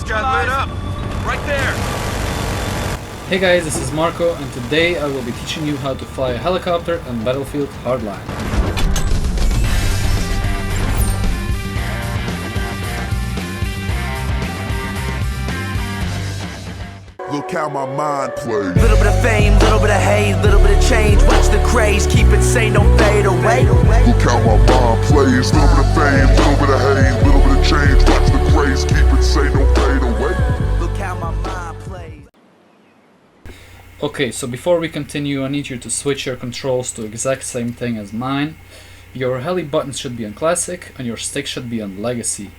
got lit up. Right there. Hey guys, this is Marco, and today I will be teaching you how to fly a helicopter in Battlefield Hardline. Look how my mind plays. Little bit of fame, little bit of hate, little bit of change. Watch the craze, keep it sane, don't fade away. Look how my mind plays. Little bit of fame, little bit of hate, little bit of change. Watch the craze, keep it sane, don't fade away. Look how my mind plays. Okay, so before we continue, I need you to switch your controls to exact same thing as mine. Your heli buttons should be on classic, and your stick should be on legacy.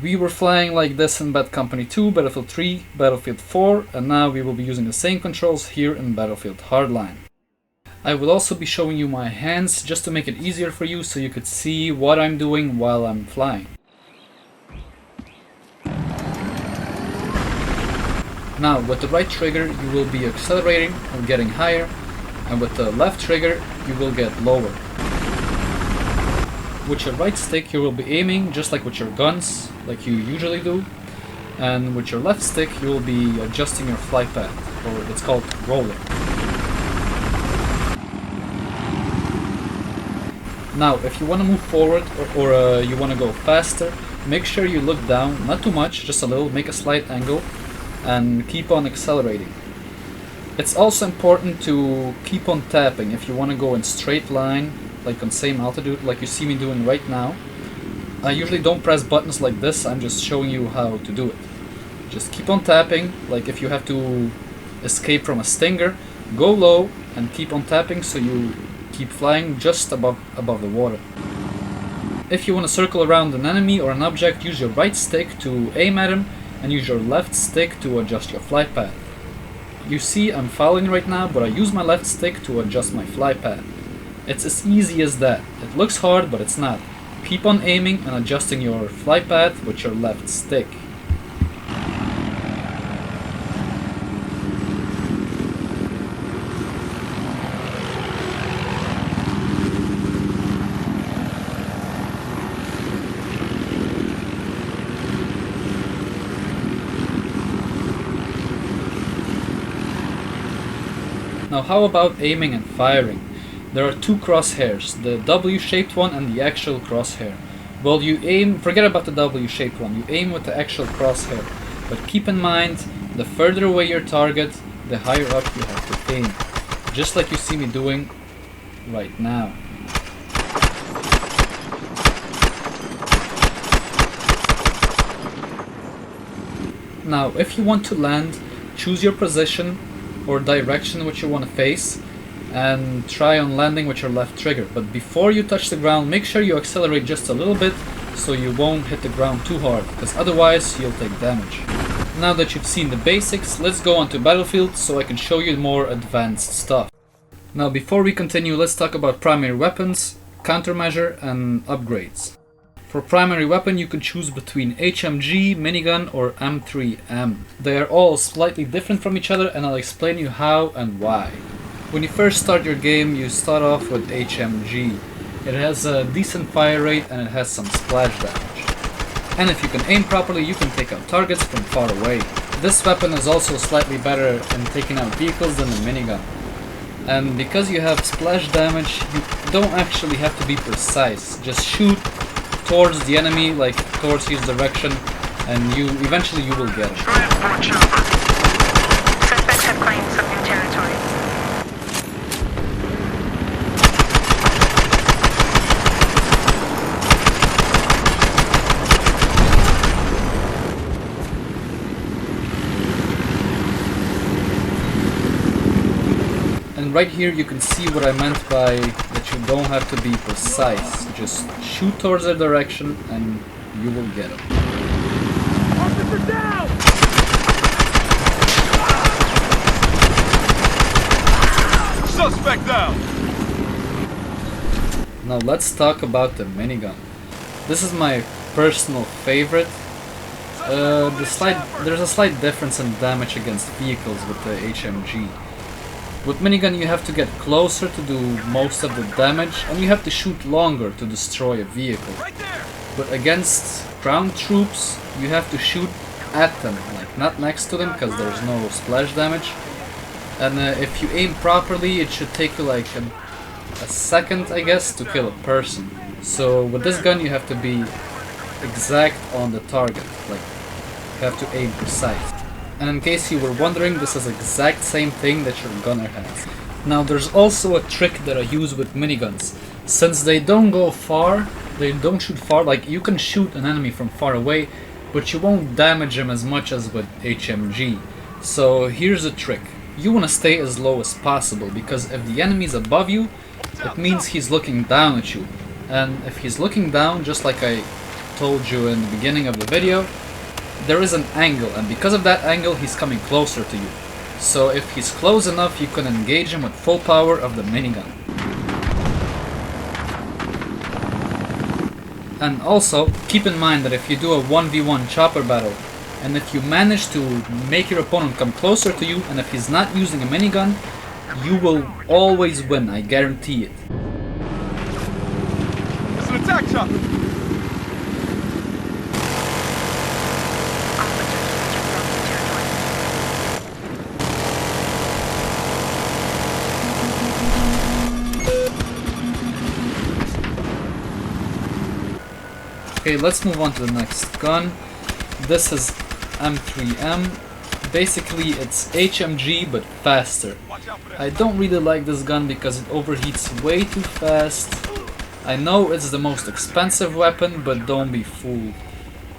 We were flying like this in Bad Company 2, Battlefield 3, Battlefield 4, and now we will be using the same controls here in Battlefield Hardline. I will also be showing you my hands just to make it easier for you so you could see what I'm doing while I'm flying. Now, with the right trigger you will be accelerating or getting higher, and with the left trigger you will get lower. With your right stick you will be aiming just like with your guns, like you usually do, and with your left stick you will be adjusting your flight path, or it's called rolling. Now if you want to move forward or you want to go faster, make sure you look down, not too much, just a little, make a slight angle, and keep on accelerating. It's also important to keep on tapping if you want to go in straight line, like on same altitude, like you see me doing right now. I usually don't press buttons like this, I'm just showing you how to do it. Just keep on tapping, like if you have to escape from a stinger, go low and keep on tapping so you keep flying just above the water. If you want to circle around an enemy or an object, use your right stick to aim at him and use your left stick to adjust your flight path. You see I'm following right now, but I use my left stick to adjust my flight path. It's as easy as that. It looks hard, but it's not. Keep on aiming and adjusting your flight path with your left stick. Now how about aiming and firing? There are two crosshairs, the W-shaped one and the actual crosshair. Well, you aim, forget about the W-shaped one, you aim with the actual crosshair. But keep in mind, the further away your target, the higher up you have to aim. Just like you see me doing right now. Now, if you want to land, choose your position or direction which you want to face, and try on landing with your left trigger. But before you touch the ground, make sure you accelerate just a little bit so you won't hit the ground too hard, because otherwise you'll take damage. Now that you've seen the basics, let's go on to Battlefield so I can show you more advanced stuff. Now before we continue, let's talk about primary weapons, countermeasure and upgrades. For primary weapon you can choose between HMG, minigun or M3M. They are all slightly different from each other and I'll explain you how and why. When you first start your game, you start off with HMG. It has a decent fire rate and it has some splash damage. And if you can aim properly, you can take out targets from far away. This weapon is also slightly better in taking out vehicles than the minigun. And because you have splash damage, you don't actually have to be precise. Just shoot towards the enemy, like towards his direction, and eventually you will get him. Suspects have claimed some new territory. And right here you can see what I meant by that you don't have to be precise. Just shoot towards their direction and you will get them. Officer down! Suspect down! Now let's talk about the minigun. This is my personal favorite. There's a slight difference in damage against vehicles with the HMG. With minigun you have to get closer to do most of the damage, and you have to shoot longer to destroy a vehicle. But against ground troops you have to shoot at them, like not next to them, because there's no splash damage. And if you aim properly, it should take you like a second, I guess, to kill a person. So with this gun you have to be exact on the target, like you have to aim precise. And in case you were wondering, this is the exact same thing that your gunner has. Now there's also a trick that I use with miniguns. Since they don't go far, they don't shoot far, like you can shoot an enemy from far away, but you won't damage him as much as with HMG. So here's a trick. You want to stay as low as possible, because if the enemy is above you, it means he's looking down at you. And if he's looking down, just like I told you in the beginning of the video, there is an angle, and because of that angle he's coming closer to you. So if he's close enough, you can engage him with full power of the minigun. And also, keep in mind that if you do a 1v1 chopper battle, and if you manage to make your opponent come closer to you, and if he's not using a minigun, you will always win, I guarantee it. It's an attack chopper! Okay, let's move on to the next gun. This is M3M. Basically it's HMG but faster. I don't really like this gun because it overheats way too fast. I know it's the most expensive weapon, but don't be fooled.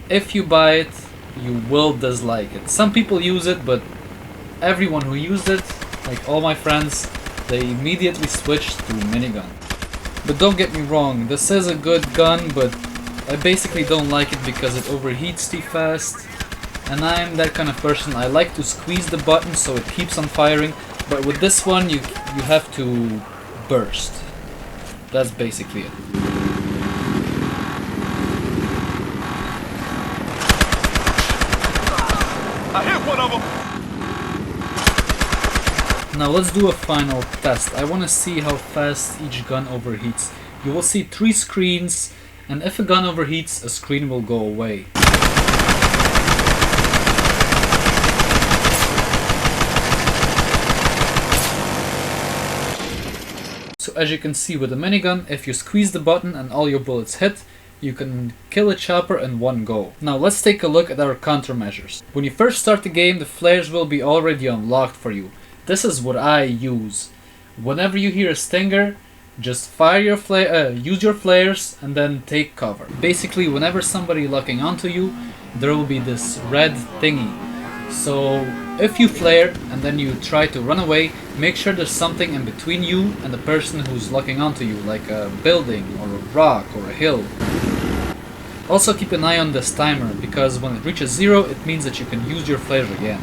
If you buy it, you will dislike it. Some people use it, but everyone who used it, like all my friends, they immediately switched to minigun. But don't get me wrong, this is a good gun, but I basically don't like it because it overheats too fast. And I'm that kind of person. I like to squeeze the button so it keeps on firing, but with this one you have to burst. That's basically it. I hit one of them! Now let's do a final test. I want to see how fast each gun overheats. You will see 3 screens, and if a gun overheats, a screen will go away. So as you can see with the minigun, if you squeeze the button and all your bullets hit, you can kill a chopper in one go. Now let's take a look at our countermeasures. When you first start the game, the flares will be already unlocked for you. This is what I use. Whenever you hear a stinger, just fire your use your flares and then take cover. Basically, whenever somebody locking onto you, there will be this red thingy. So if you flare and then you try to run away, make sure there's something in between you and the person who's locking onto you, like a building or a rock or a hill. Also keep an eye on this timer, because when it reaches 0, it means that you can use your flares again.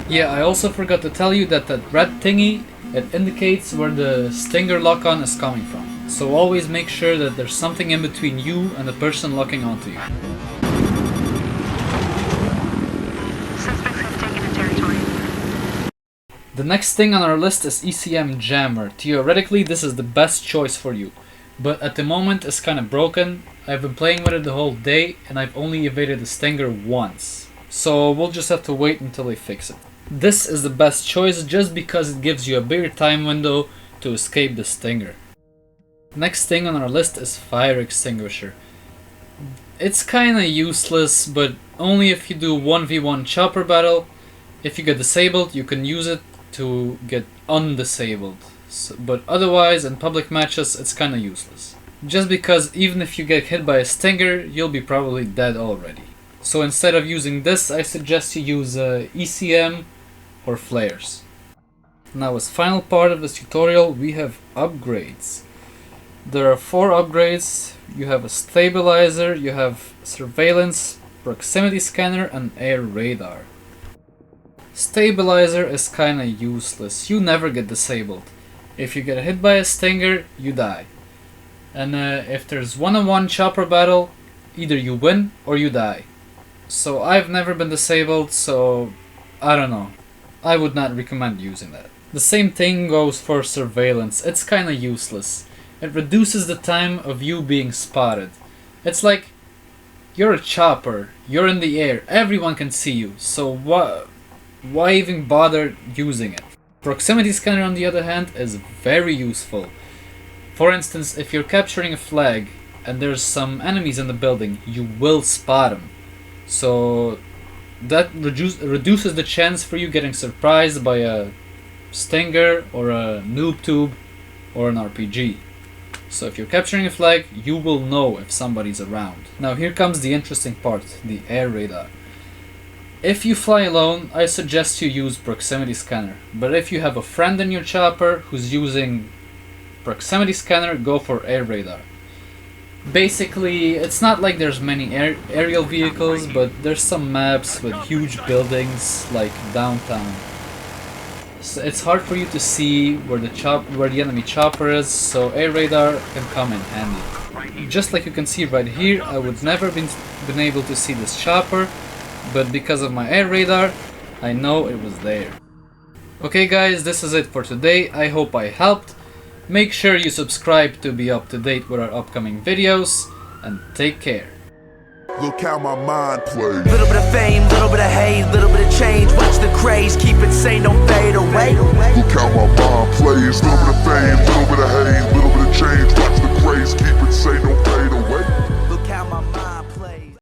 Yeah, I also forgot to tell you that red thingy, it indicates where the stinger lock-on is coming from. So always make sure that there's something in between you and the person locking onto you. Suspects have taken a territory. The next thing on our list is ECM Jammer. Theoretically, this is the best choice for you, but at the moment it's kind of broken. I've been playing with it the whole day and I've only evaded the stinger once. So we'll just have to wait until they fix it. This is the best choice just because it gives you a bigger time window to escape the stinger. Next thing on our list is Fire Extinguisher. It's kinda useless, but only if you do 1v1 chopper battle. If you get disabled, you can use it to get undisabled. But otherwise, in public matches, it's kinda useless. Just because even if you get hit by a stinger, you'll be probably dead already. So instead of using this, I suggest you use ECM or flares. Now, as final part of this tutorial, we have upgrades. There are 4 upgrades. You have a stabilizer, you have surveillance, proximity scanner, and air radar. Stabilizer is kinda useless. You never get disabled. If you get hit by a stinger, you die. And if there's one-on-one chopper battle, either you win or you die. So I've never been disabled, so I don't know. I would not recommend using that. The same thing goes for surveillance. It's kinda useless. It reduces the time of you being spotted. It's like, you're a chopper, you're in the air, everyone can see you, so why even bother using it? Proximity scanner, on the other hand, is very useful. For instance, if you're capturing a flag and there's some enemies in the building, you will spot them. So that reduces the chance for you getting surprised by a stinger or a noob tube or an RPG. So if you're capturing a flag, you will know if somebody's around. Now here comes the interesting part, the air radar. If you fly alone, I suggest you use proximity scanner. But if you have a friend in your chopper who's using proximity scanner, go for air radar. Basically, it's not like there's many aerial vehicles, but there's some maps with huge buildings like downtown. So it's hard for you to see where the enemy chopper is, so air radar can come in handy. Just like you can see right here, I would never been able to see this chopper, but because of my air radar, I know it was there. Okay guys, this is it for today. I hope I helped. Make sure you subscribe to be up to date with our upcoming videos, and take care. Look how my mind plays. Little bit of fame, little bit of hate, little bit of change. Watch the craze, keep it sane, don't fade away. Look how my mind plays. Little bit of fame, little